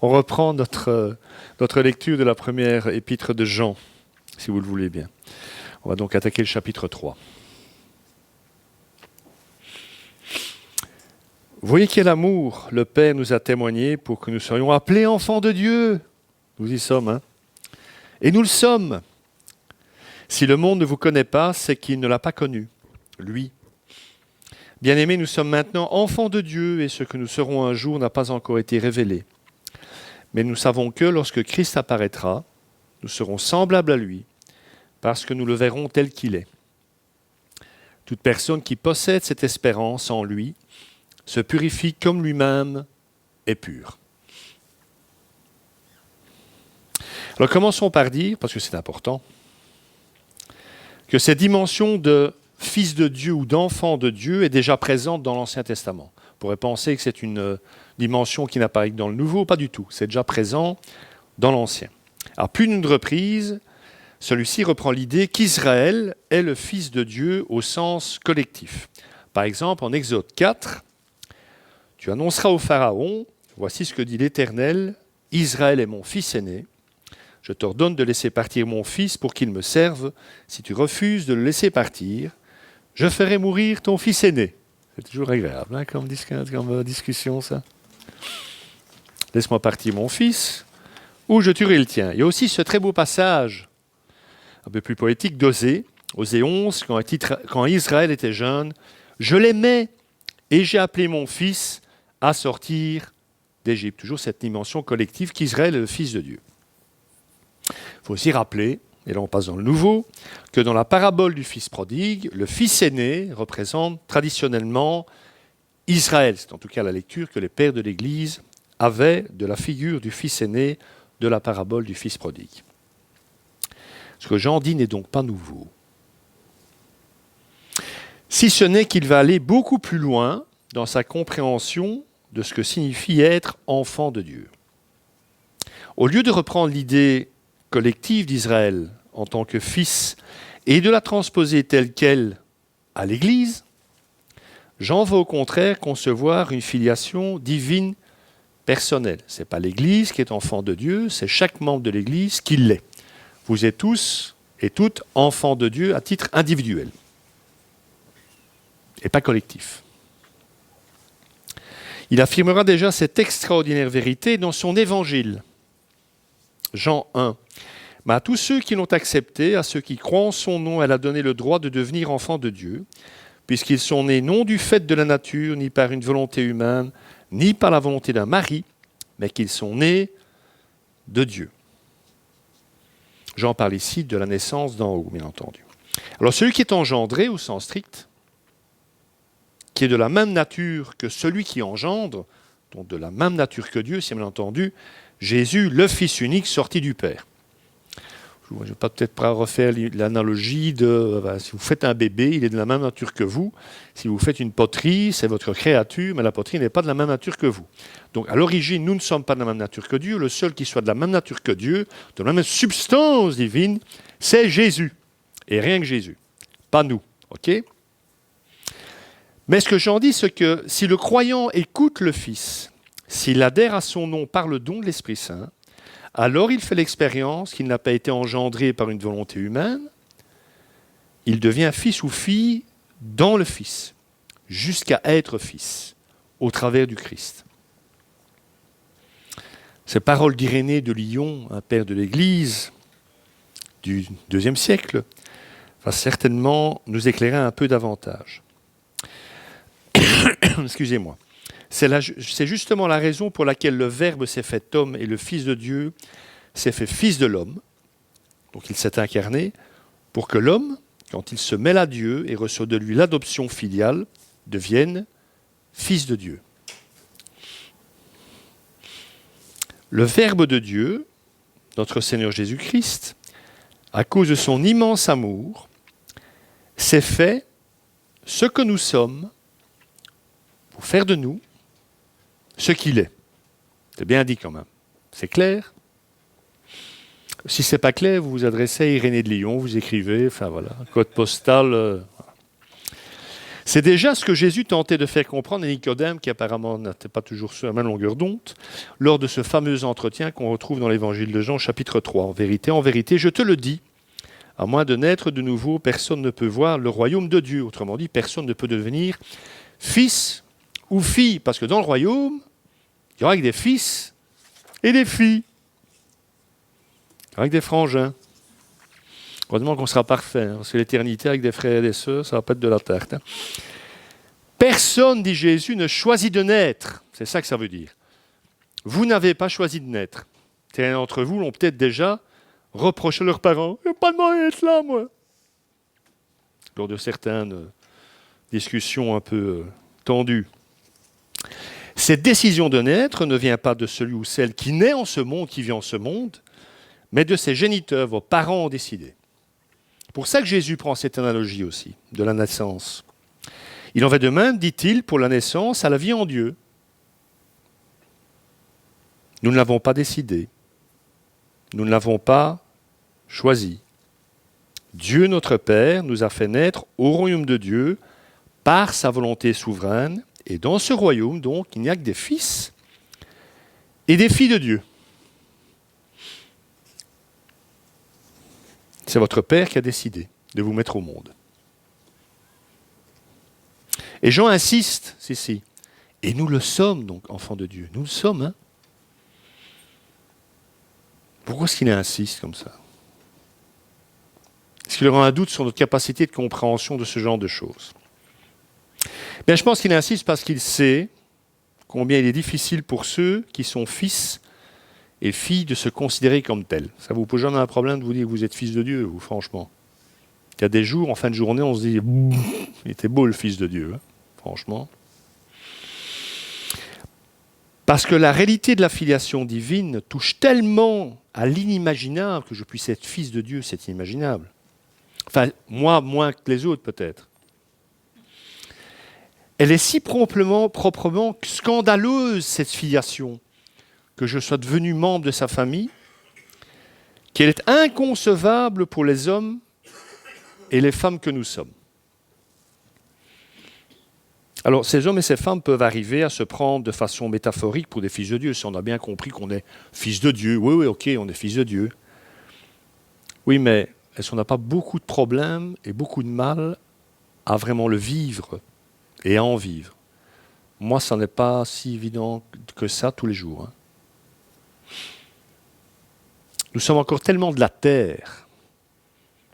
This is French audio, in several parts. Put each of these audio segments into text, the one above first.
On reprend notre lecture de la première épître de Jean, si vous le voulez bien. On va donc attaquer le chapitre 3. Vous voyez quel amour le Père nous a témoigné pour que nous soyons appelés enfants de Dieu. Nous y sommes, hein. Et nous le sommes. Si le monde ne vous connaît pas, c'est qu'il ne l'a pas connu, lui. Bien-aimés, nous sommes maintenant enfants de Dieu et ce que nous serons un jour n'a pas encore été révélé. Mais nous savons que lorsque Christ apparaîtra, nous serons semblables à lui, parce que nous le verrons tel qu'il est. Toute personne qui possède cette espérance en lui se purifie comme lui-même est pur. Alors commençons par dire, parce que c'est important, que cette dimension de fils de Dieu ou d'enfant de Dieu est déjà présente dans l'Ancien Testament. On pourrait penser que c'est une dimension qui n'apparaît que dans le Nouveau, pas du tout. C'est déjà présent dans l'Ancien. À plus d'une reprise, celui-ci reprend l'idée qu'Israël est le fils de Dieu au sens collectif. Par exemple, en Exode 4, « Tu annonceras au Pharaon, voici ce que dit l'Éternel, Israël est mon fils aîné. Je t'ordonne de laisser partir mon fils pour qu'il me serve. Si tu refuses de le laisser partir, je ferai mourir ton fils aîné. » C'est toujours agréable, hein, comme discussion, ça. « Laisse-moi partir mon fils, ou je tuerai le tien. » Il y a aussi ce très beau passage, un peu plus poétique, d'Osée, Osée 11, quand Israël était jeune. « Je l'aimais, et j'ai appelé mon fils à sortir d'Égypte. » Toujours cette dimension collective qu'Israël est le fils de Dieu. Il faut aussi rappeler, et là on passe dans le nouveau, que dans la parabole du fils prodigue, le fils aîné représente traditionnellement Israël. C'est en tout cas la lecture que les pères de l'Église avaient de la figure du fils aîné de la parabole du fils prodigue. Ce que Jean dit n'est donc pas nouveau. Si ce n'est qu'il va aller beaucoup plus loin dans sa compréhension de ce que signifie être enfant de Dieu. Au lieu de reprendre l'idée collective d'Israël en tant que fils et de la transposer telle qu'elle à l'Église, Jean va au contraire concevoir une filiation divine personnelle. Ce n'est pas l'Église qui est enfant de Dieu, c'est chaque membre de l'Église qui l'est. Vous êtes tous et toutes enfants de Dieu à titre individuel et pas collectif. Il affirmera déjà cette extraordinaire vérité dans son évangile. Jean 1. « Mais à tous ceux qui l'ont accepté, à ceux qui croient en son nom, elle a donné le droit de devenir enfants de Dieu, puisqu'ils sont nés non du fait de la nature, ni par une volonté humaine, ni par la volonté d'un mari, mais qu'ils sont nés de Dieu. » Jean parle ici de la naissance d'en haut, bien entendu. Alors celui qui est engendré, au sens strict, qui est de la même nature que celui qui engendre, donc de la même nature que Dieu, c'est bien entendu, Jésus, le Fils unique sorti du Père. Je ne vais peut-être pas refaire l'analogie de si vous faites un bébé, il est de la même nature que vous. Si vous faites une poterie, c'est votre créature, mais la poterie n'est pas de la même nature que vous. Donc à l'origine, nous ne sommes pas de la même nature que Dieu. Le seul qui soit de la même nature que Dieu, de la même substance divine, c'est Jésus. Et rien que Jésus. Pas nous. OK ? Mais ce que j'en dis, c'est que si le croyant écoute le Fils, s'il adhère à son nom par le don de l'Esprit Saint, alors il fait l'expérience qu'il n'a pas été engendré par une volonté humaine, il devient fils ou fille dans le Fils, jusqu'à être fils, au travers du Christ. Ces paroles d'Irénée de Lyon, un père de l'Église du IIe siècle, va certainement nous éclairer un peu davantage. Excusez-moi. C'est justement la raison pour laquelle le Verbe s'est fait homme et le Fils de Dieu s'est fait Fils de l'homme. Donc il s'est incarné pour que l'homme, quand il se mêle à Dieu et reçoit de lui l'adoption filiale, devienne Fils de Dieu. Le Verbe de Dieu, notre Seigneur Jésus-Christ, à cause de son immense amour, s'est fait ce que nous sommes pour faire de nous ce qu'il est. C'est bien dit quand même. C'est clair ? Si ce n'est pas clair, vous vous adressez à Irénée de Lyon, vous écrivez, enfin voilà, code postal. C'est déjà ce que Jésus tentait de faire comprendre à Nicodème, qui apparemment n'était pas toujours sur la même longueur d'onde, lors de ce fameux entretien qu'on retrouve dans l'évangile de Jean, chapitre 3. En vérité, je te le dis, à moins de naître de nouveau, personne ne peut voir le royaume de Dieu. Autrement dit, personne ne peut devenir fils ou fille, parce que dans le royaume, il y aura que des fils et des filles. Il y aura que des frangins. Heureusement qu'on sera parfait, hein, parce que l'éternité avec des frères et des sœurs, ça va pas être de la tarte. Hein. Personne, dit Jésus, ne choisit de naître. C'est ça que ça veut dire. Vous n'avez pas choisi de naître. Certains d'entre vous l'ont peut-être déjà reproché à leurs parents. « Je n'ai pas demandé d'être là, moi !» Lors de certaines discussions un peu tendues. Cette décision de naître ne vient pas de celui ou celle qui naît en ce monde, qui vit en ce monde, mais de ses géniteurs. Vos parents ont décidé. C'est pour ça que Jésus prend cette analogie aussi, de la naissance. Il en va de même, dit-il, pour la naissance à la vie en Dieu. Nous ne l'avons pas décidé. Nous ne l'avons pas choisi. Dieu, notre Père, nous a fait naître au royaume de Dieu par sa volonté souveraine. Et dans ce royaume, donc, il n'y a que des fils et des filles de Dieu. C'est votre Père qui a décidé de vous mettre au monde. Et Jean insiste, si. Et nous le sommes, donc, enfants de Dieu. Nous le sommes, hein. Pourquoi est-ce qu'il insiste comme ça? Est-ce qu'il aura un doute sur notre capacité de compréhension de ce genre de choses? Bien, je pense qu'il insiste parce qu'il sait combien il est difficile pour ceux qui sont fils et filles de se considérer comme tels. Ça vous pose jamais un problème de vous dire que vous êtes fils de Dieu, vous, franchement? Il y a des jours, en fin de journée, on se dit « il était beau le fils de Dieu, hein, franchement ». Parce que la réalité de la filiation divine touche tellement à l'inimaginable que je puisse être fils de Dieu, c'est inimaginable. Enfin, moi, moins que les autres, peut-être. Elle est si proprement scandaleuse, cette filiation, que je sois devenu membre de sa famille, qu'elle est inconcevable pour les hommes et les femmes que nous sommes. Alors, ces hommes et ces femmes peuvent arriver à se prendre de façon métaphorique pour des fils de Dieu, si on a bien compris qu'on est fils de Dieu. Oui, ok, on est fils de Dieu. Oui, mais est-ce qu'on n'a pas beaucoup de problèmes et beaucoup de mal à vraiment le vivre et à en vivre? Moi, ça n'est pas si évident que ça tous les jours. Hein. Nous sommes encore tellement de la terre.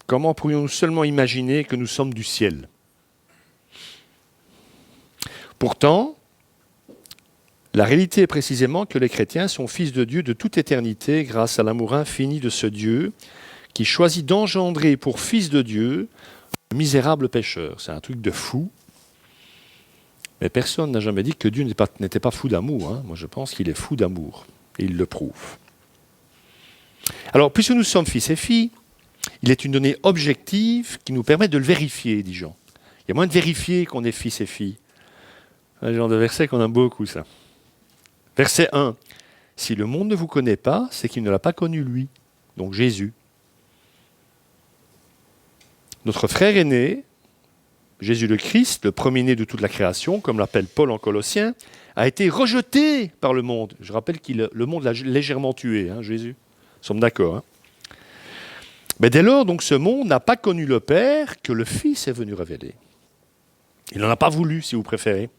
Comment pourrions-nous seulement imaginer que nous sommes du ciel? Pourtant, la réalité est précisément que les chrétiens sont fils de Dieu de toute éternité grâce à l'amour infini de ce Dieu qui choisit d'engendrer pour fils de Dieu un misérable pécheur. C'est un truc de fou. Mais personne n'a jamais dit que Dieu n'était pas fou d'amour. Hein. Moi, je pense qu'il est fou d'amour. Et il le prouve. Alors, puisque nous sommes fils et filles, il est une donnée objective qui nous permet de le vérifier, dit Jean. Il y a moyen de vérifier qu'on est fils et filles. Un genre de verset qu'on aime beaucoup, ça. Verset 1. Si le monde ne vous connaît pas, c'est qu'il ne l'a pas connu lui, donc Jésus. Notre frère aîné, Jésus le Christ, le premier-né de toute la création, comme l'appelle Paul en Colossiens, a été rejeté par le monde. Je rappelle que le monde l'a légèrement tué, hein, Jésus. Nous sommes d'accord. Hein. Mais dès lors, donc, ce monde n'a pas connu le Père que le Fils est venu révéler. Il n'en a pas voulu, si vous préférez.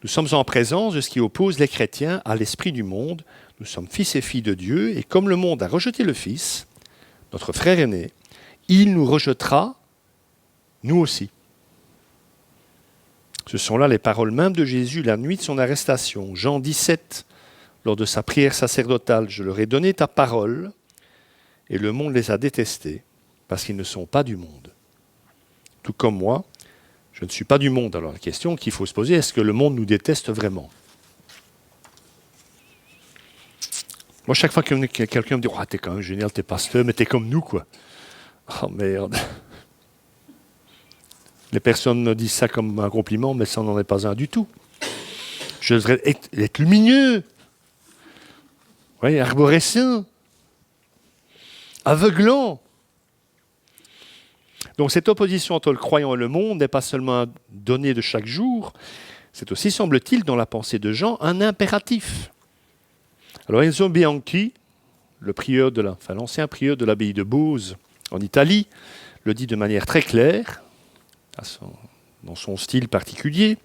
Nous sommes en présence de ce qui oppose les chrétiens à l'esprit du monde. Nous sommes fils et filles de Dieu, et comme le monde a rejeté le Fils, notre frère aîné, il nous rejettera, nous aussi. Ce sont là les paroles mêmes de Jésus la nuit de son arrestation. Jean 17, lors de sa prière sacerdotale, « Je leur ai donné ta parole, et le monde les a détestés, parce qu'ils ne sont pas du monde. Tout comme moi, je ne suis pas du monde. » Alors la question qu'il faut se poser, est-ce que le monde nous déteste vraiment? Moi, chaque fois que quelqu'un me dit « Oh, t'es quand même génial, t'es pasteur, mais t'es comme nous, quoi. » Oh merde. Les personnes me disent ça comme un compliment, mais ça n'en est pas un du tout. Je devrais être lumineux, arborescent, aveuglant. Donc cette opposition entre le croyant et le monde n'est pas seulement un donné de chaque jour, c'est aussi, semble-t-il, dans la pensée de Jean, un impératif. Alors Enzo Bianchi, l'ancien prieur de l'abbaye de Beauce en Italie, le dit de manière très claire, dans son style particulier.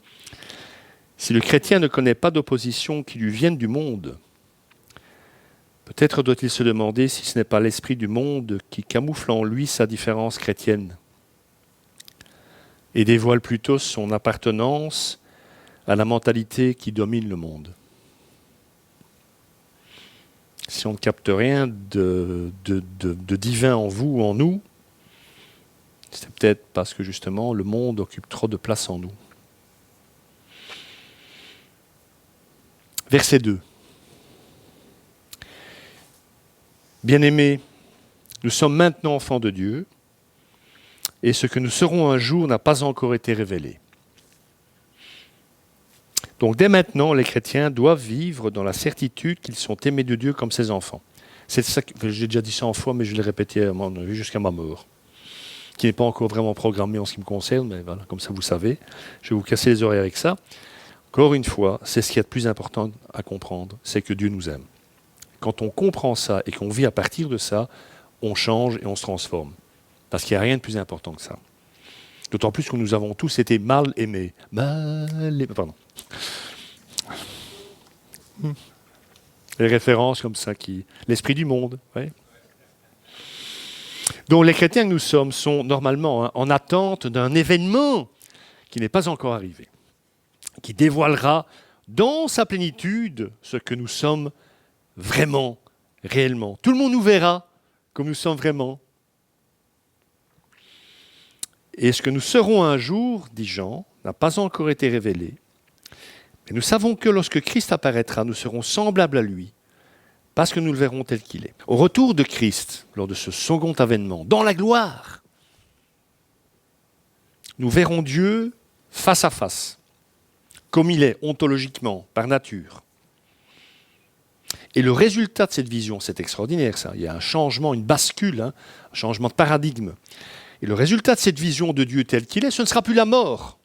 Si le chrétien ne connaît pas d'opposition qui lui vienne du monde, peut-être doit-il se demander si ce n'est pas l'esprit du monde qui camoufle en lui sa différence chrétienne et dévoile plutôt son appartenance à la mentalité qui domine le monde. Si on ne capte rien de divin en vous ou en nous, c'est peut-être parce que justement le monde occupe trop de place en nous. Verset 2. Bien-aimés, nous sommes maintenant enfants de Dieu, et ce que nous serons un jour n'a pas encore été révélé. Donc dès maintenant, les chrétiens doivent vivre dans la certitude qu'ils sont aimés de Dieu comme ses enfants. C'est ça que j'ai déjà dit 100 fois, mais je l'ai répété à mon avis jusqu'à ma mort. Qui n'est pas encore vraiment programmé en ce qui me concerne, mais voilà, comme ça vous savez. Je vais vous casser les oreilles avec ça. Encore une fois, c'est ce qu'il y a de plus important à comprendre, c'est que Dieu nous aime. Quand on comprend ça et qu'on vit à partir de ça, on change et on se transforme. Parce qu'il n'y a rien de plus important que ça. D'autant plus que nous avons tous été mal aimés. Pardon. Les références comme ça, l'esprit du monde. Ouais. Donc les chrétiens que nous sommes sont normalement en attente d'un événement qui n'est pas encore arrivé, qui dévoilera dans sa plénitude ce que nous sommes vraiment, réellement. Tout le monde nous verra comme nous sommes vraiment. Et ce que nous serons un jour, dit Jean, n'a pas encore été révélé. Mais nous savons que lorsque Christ apparaîtra, nous serons semblables à lui, parce que nous le verrons tel qu'il est. Au retour de Christ, lors de ce second avènement, dans la gloire, nous verrons Dieu face à face, comme il est ontologiquement, par nature. Et le résultat de cette vision, c'est extraordinaire ça, il y a un changement, une bascule, un changement de paradigme. Et le résultat de cette vision de Dieu tel qu'il est, ce ne sera plus la mort,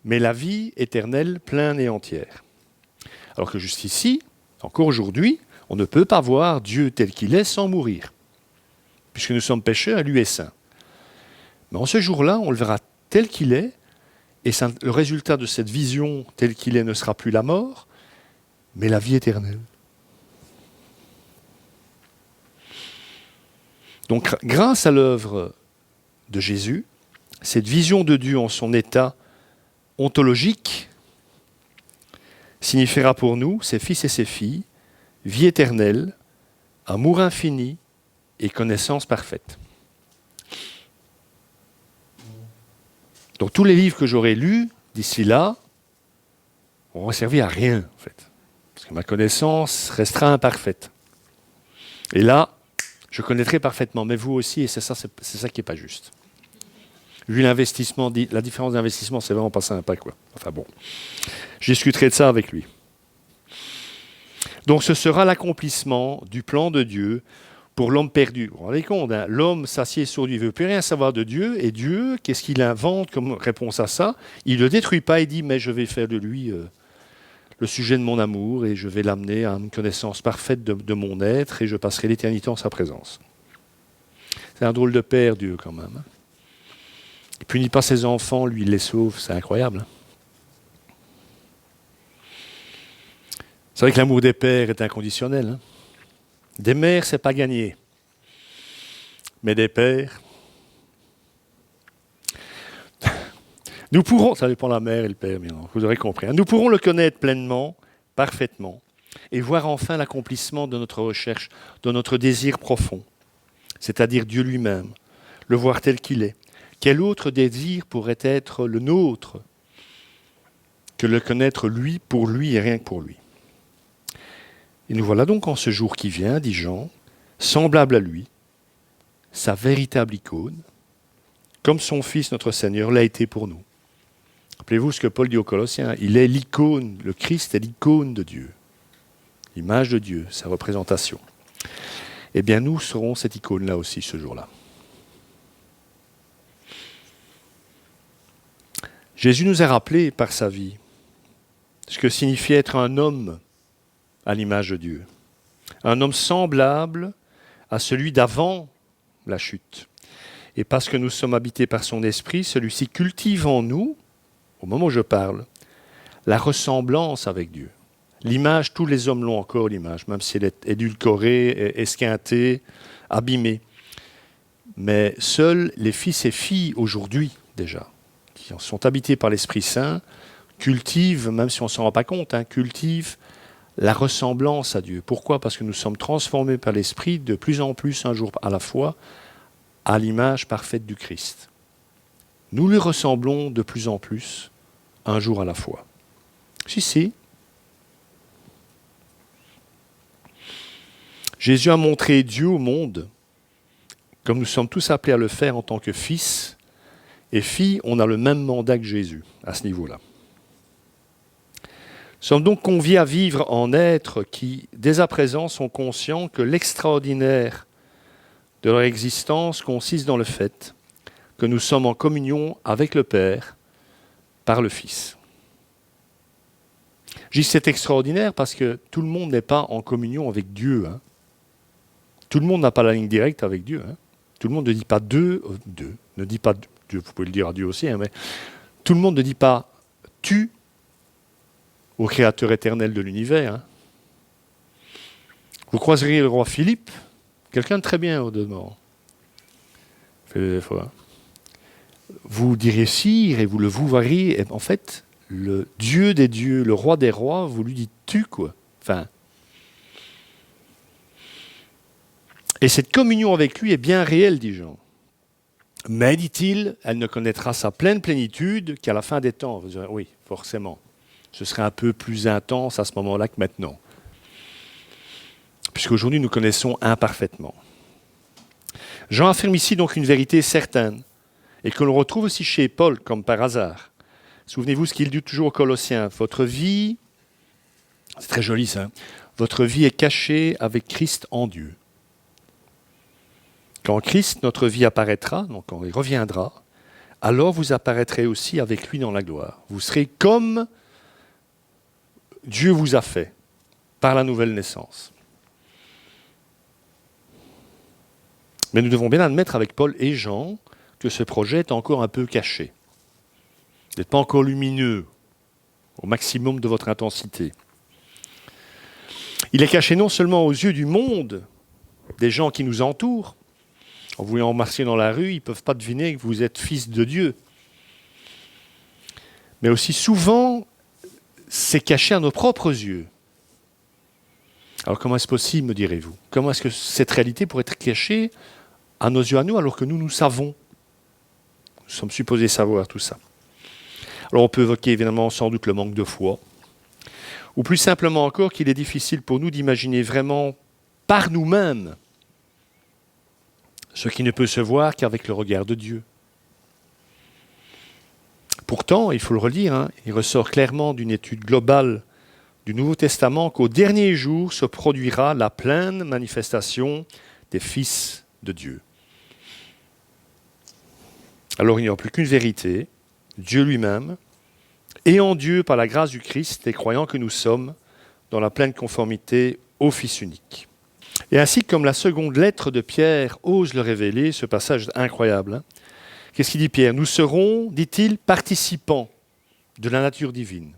mais la vie éternelle, pleine et entière. Alors que juste ici, encore aujourd'hui, on ne peut pas voir Dieu tel qu'il est sans mourir, puisque nous sommes pécheurs et lui est saint. Mais en ce jour-là, on le verra tel qu'il est, et le résultat de cette vision tel qu'il est ne sera plus la mort, mais la vie éternelle. Donc, grâce à l'œuvre de Jésus, cette vision de Dieu en son état ontologique signifiera pour nous, ses fils et ses filles, vie éternelle, amour infini et connaissance parfaite. Donc tous les livres que j'aurai lus d'ici là n'auront servi à rien, en fait. Parce que ma connaissance restera imparfaite. Et là, je connaîtrai parfaitement, mais vous aussi, et c'est ça qui n'est pas juste. Vu l'investissement, la différence d'investissement, c'est vraiment pas sympa, quoi. Enfin bon, je discuterai de ça avec lui. Donc ce sera l'accomplissement du plan de Dieu pour l'homme perdu. Vous vous rendez compte, hein, l'homme s'assied sur Dieu, il ne veut plus rien savoir de Dieu, et Dieu, qu'est-ce qu'il invente comme réponse à ça? Il ne le détruit pas, il dit, mais je vais faire de lui le sujet de mon amour, et je vais l'amener à une connaissance parfaite de mon être, et je passerai l'éternité en sa présence. C'est un drôle de père, Dieu, quand même. Il ne punit pas ses enfants, lui, il les sauve, c'est incroyable. C'est vrai que l'amour des pères est inconditionnel. Hein. Des mères, c'est pas gagné. Mais des pères... Nous pourrons, ça dépend de la mère et le père, bien, vous aurez compris. Hein. Nous pourrons le connaître pleinement, parfaitement, et voir enfin l'accomplissement de notre recherche, de notre désir profond, c'est-à-dire Dieu lui-même, le voir tel qu'il est. Quel autre désir pourrait être le nôtre que le connaître lui, pour lui et rien que pour lui? Et nous voilà donc en ce jour qui vient, dit Jean, semblable à lui, sa véritable icône, comme son Fils, notre Seigneur, l'a été pour nous. Rappelez-vous ce que Paul dit aux Colossiens, il est l'icône, le Christ est l'icône de Dieu, l'image de Dieu, sa représentation. Eh bien nous serons cette icône-là aussi ce jour-là. Jésus nous a rappelé par sa vie ce que signifiait être un homme à l'image de Dieu. Un homme semblable à celui d'avant la chute. Et parce que nous sommes habités par son esprit, celui-ci cultive en nous, au moment où je parle, la ressemblance avec Dieu. L'image, tous les hommes l'ont encore, l'image, même si elle est édulcorée, esquintée, abîmée. Mais seuls les fils et filles aujourd'hui, déjà, qui sont habités par l'Esprit Saint, cultivent, même si on ne s'en rend pas compte, cultivent la ressemblance à Dieu. Pourquoi ? Parce que nous sommes transformés par l'Esprit de plus en plus, un jour à la fois, à l'image parfaite du Christ. Nous lui ressemblons de plus en plus, un jour à la fois. Si. Jésus a montré Dieu au monde, comme nous sommes tous appelés à le faire en tant que fils et filles, on a le même mandat que Jésus à ce niveau-là. Nous sommes donc conviés à vivre en êtres qui, dès à présent, sont conscients que l'extraordinaire de leur existence consiste dans le fait que nous sommes en communion avec le Père par le Fils. Je dis que c'est extraordinaire parce que tout le monde n'est pas en communion avec Dieu. Tout le monde n'a pas la ligne directe avec Dieu. Tout le monde ne dit pas Dieu, ne dit pas Dieu, vous pouvez le dire à Dieu aussi, mais tout le monde ne dit pas tu au Créateur éternel de l'univers. Vous croiseriez le roi Philippe, quelqu'un de très bien au demeurant. Vous diriez sire et vous le vouvoieriez. En fait, le Dieu des dieux, le roi des rois, vous lui dites tu, quoi. Et cette communion avec lui est bien réelle, dit Jean. Mais, dit-il, elle ne connaîtra sa pleine plénitude qu'à la fin des temps. Vous direz, oui, forcément. Ce serait un peu plus intense à ce moment-là que maintenant. Puisqu'aujourd'hui, nous connaissons imparfaitement. Jean affirme ici donc une vérité certaine, et que l'on retrouve aussi chez Paul, comme par hasard. Souvenez-vous ce qu'il dit toujours aux Colossiens. Votre vie, c'est très joli ça, votre vie est cachée avec Christ en Dieu. Quand Christ, notre vie, apparaîtra, donc quand il reviendra, alors vous apparaîtrez aussi avec lui dans la gloire. Vous serez comme Dieu vous a fait par la nouvelle naissance. Mais nous devons bien admettre avec Paul et Jean que ce projet est encore un peu caché. Vous n'êtes pas encore lumineux au maximum de votre intensité. Il est caché non seulement aux yeux du monde, des gens qui nous entourent. En vous voyant marcher dans la rue, ils ne peuvent pas deviner que vous êtes fils de Dieu. Mais aussi souvent, c'est caché à nos propres yeux. Alors comment est-ce possible, me direz-vous ? Comment est-ce que cette réalité pourrait être cachée à nos yeux à nous, alors que nous savons ? Nous sommes supposés savoir tout ça. Alors on peut évoquer évidemment sans doute le manque de foi, ou plus simplement encore qu'il est difficile pour nous d'imaginer vraiment par nous-mêmes ce qui ne peut se voir qu'avec le regard de Dieu. Pourtant, il faut le relire, il ressort clairement d'une étude globale du Nouveau Testament qu'au dernier jour se produira la pleine manifestation des fils de Dieu. Alors il n'y aura plus qu'une vérité, Dieu lui-même, et en Dieu, par la grâce du Christ, les croyants que nous sommes, dans la pleine conformité au Fils unique. Et ainsi, comme la seconde lettre de Pierre ose le révéler, ce passage incroyable, qu'est-ce qu'il dit Pierre ? Nous serons, dit-il, participants de la nature divine.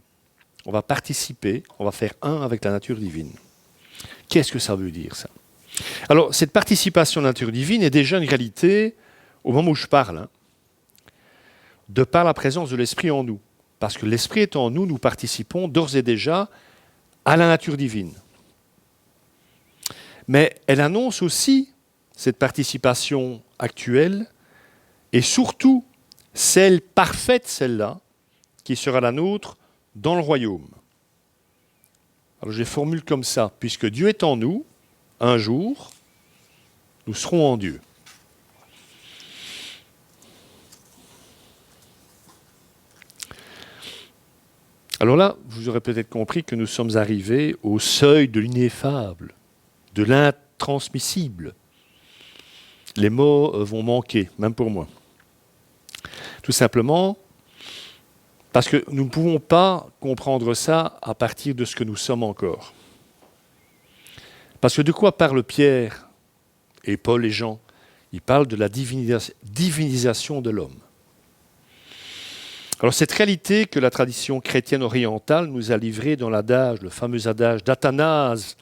On va participer, on va faire un avec la nature divine. Qu'est-ce que ça veut dire, ça ? Alors, cette participation à la nature divine est déjà une réalité au moment où je parle, de par la présence de l'Esprit en nous. Parce que l'Esprit est en nous, nous participons d'ores et déjà à la nature divine. Mais elle annonce aussi cette participation actuelle et surtout celle parfaite, celle-là, qui sera la nôtre dans le royaume. Alors je les formule comme ça, puisque Dieu est en nous, un jour, nous serons en Dieu. Alors là, vous aurez peut-être compris que nous sommes arrivés au seuil de l'ineffable, de l'intransmissible. Les mots vont manquer, même pour moi. Tout simplement, Parce que nous ne pouvons pas comprendre ça à partir de ce que nous sommes encore. Parce que de quoi parlent Pierre et Paul et Jean? Ils parlent de la divinisation de l'homme. Alors cette réalité que la tradition chrétienne orientale nous a livrée dans l'adage, le fameux adage d'Athanase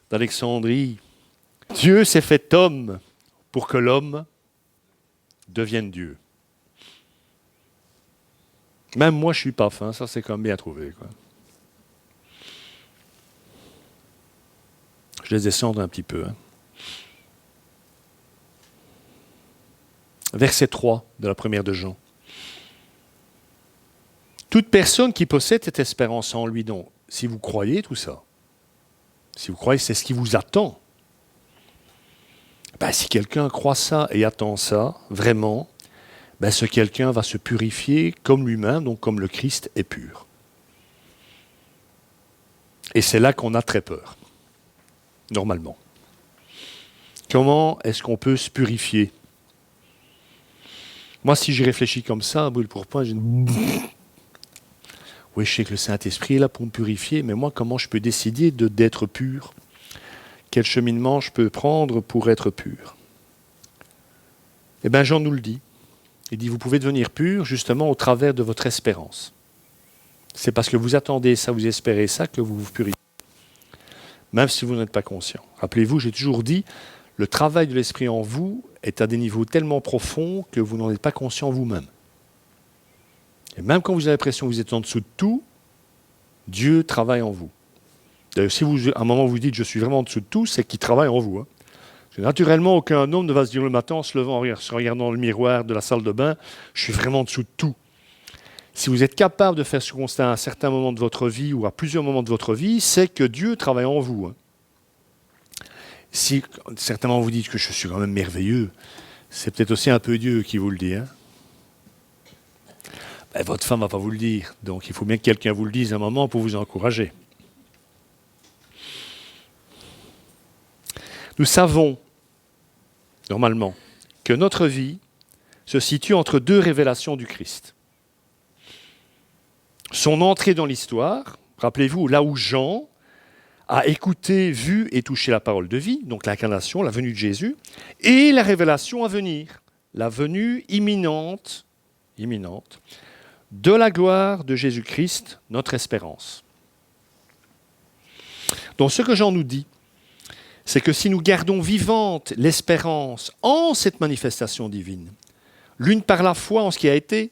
d'Alexandrie, Dieu s'est fait homme pour que l'homme devienne Dieu. Même moi, je ne suis pas fin, ça c'est quand même bien trouvé, quoi. Je laisse descendre un petit peu. Verset 3 de la première de Jean. Toute personne qui possède cette espérance en lui, donc, si vous croyez tout ça, si vous croyez c'est ce qui vous attend, ben, si quelqu'un croit ça et attend ça, vraiment, ben, ce quelqu'un va se purifier comme lui-même, donc comme le Christ est pur. Et c'est là qu'on a très peur, normalement. Comment est-ce qu'on peut se purifier? Moi, si j'y réfléchis comme ça, à brûle pour point, j'ai une... Oui, je sais que le Saint-Esprit est là pour me purifier, mais moi, comment je peux décider d'être pur? Quel cheminement je peux prendre pour être pur? Eh bien, Jean nous le dit. Il dit, vous pouvez devenir pur justement au travers de votre espérance. C'est parce que vous attendez ça, vous espérez ça, que vous vous purifiez. Même si vous n'êtes pas conscient. Rappelez-vous, j'ai toujours dit, le travail de l'Esprit en vous est à des niveaux tellement profonds que vous n'en êtes pas conscient vous-même. Et même quand vous avez l'impression que vous êtes en dessous de tout, Dieu travaille en vous. D'ailleurs, si vous, à un moment vous dites « je suis vraiment en dessous de tout », c'est qu'il travaille en vous. Parce que naturellement, aucun homme ne va se dire le matin en se levant, en se regardant dans le miroir de la salle de bain « je suis vraiment en dessous de tout ». Si vous êtes capable de faire ce constat à un certain moment de votre vie ou à plusieurs moments de votre vie, c'est que Dieu travaille en vous. Si certainement vous dites que je suis quand même merveilleux, c'est peut-être aussi un peu Dieu qui vous le dit. Ben, votre femme ne va pas vous le dire, donc il faut bien que quelqu'un vous le dise à un moment pour vous encourager. Nous savons, normalement, que notre vie se situe entre deux révélations du Christ. Son entrée dans l'histoire, rappelez-vous, là où Jean a écouté, vu et touché la parole de vie, donc l'incarnation, la venue de Jésus, et la révélation à venir, la venue imminente de la gloire de Jésus-Christ, notre espérance. Donc ce que Jean nous dit, c'est que si nous gardons vivante l'espérance en cette manifestation divine, l'une par la foi en ce qui a été,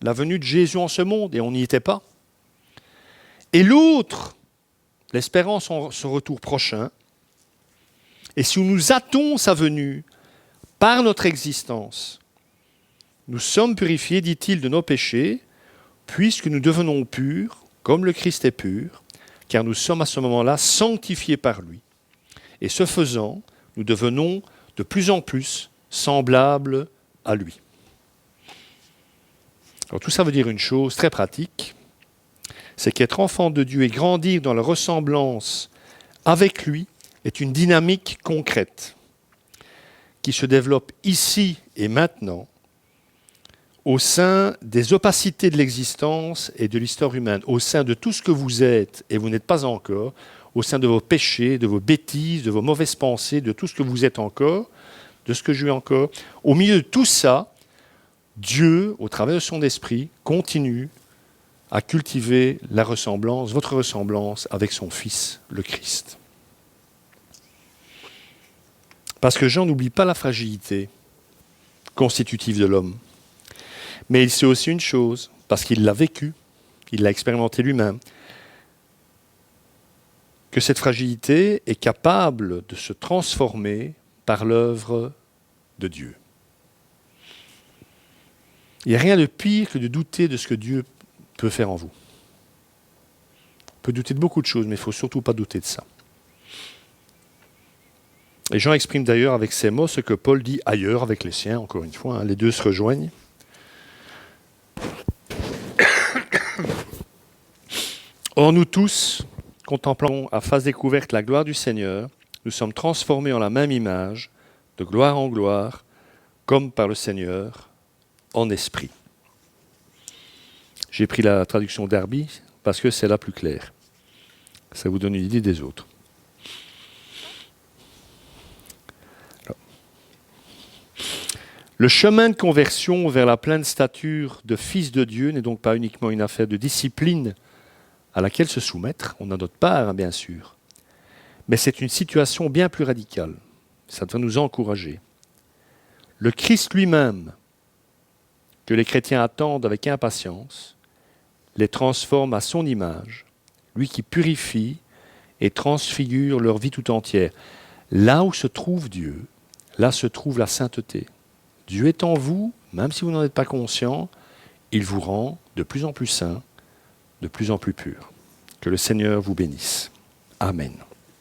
la venue de Jésus en ce monde, et on n'y était pas, et l'autre, l'espérance en son retour prochain, et si nous hâtons sa venue par notre existence, nous sommes purifiés, dit-il, de nos péchés, puisque nous devenons purs, comme le Christ est pur, car nous sommes à ce moment-là sanctifiés par lui. Et ce faisant, nous devenons de plus en plus semblables à lui. Alors tout ça veut dire une chose très pratique, c'est qu'être enfant de Dieu et grandir dans la ressemblance avec lui est une dynamique concrète qui se développe ici et maintenant au sein des opacités de l'existence et de l'histoire humaine, au sein de tout ce que vous êtes et vous n'êtes pas encore, au sein de vos péchés, de vos bêtises, de vos mauvaises pensées, de tout ce que vous êtes encore, de ce que je suis encore. Au milieu de tout ça, Dieu, au travers de son esprit, continue à cultiver la ressemblance, votre ressemblance avec son Fils, le Christ. Parce que Jean n'oublie pas la fragilité constitutive de l'homme. Mais il sait aussi une chose, parce qu'il l'a vécu, il l'a expérimenté lui-même, que cette fragilité est capable de se transformer par l'œuvre de Dieu. Il n'y a rien de pire que de douter de ce que Dieu peut faire en vous. On peut douter de beaucoup de choses, mais il ne faut surtout pas douter de ça. Et Jean exprime d'ailleurs avec ces mots ce que Paul dit ailleurs avec les siens, encore une fois, les deux se rejoignent. Or nous tous, contemplant à face découverte la gloire du Seigneur, nous sommes transformés en la même image, de gloire en gloire, comme par le Seigneur, en esprit. J'ai pris la traduction Darby parce que c'est la plus claire. Ça vous donne une idée des autres. Le chemin de conversion vers la pleine stature de fils de Dieu n'est donc pas uniquement une affaire de discipline à laquelle se soumettre, on a notre part, bien sûr, mais c'est une situation bien plus radicale. Ça doit nous encourager. Le Christ lui-même, que les chrétiens attendent avec impatience, les transforme à son image, lui qui purifie et transfigure leur vie tout entière. Là où se trouve Dieu, là se trouve la sainteté. Dieu est en vous, même si vous n'en êtes pas conscient, il vous rend de plus en plus saint, de plus en plus pur. Que le Seigneur vous bénisse. Amen.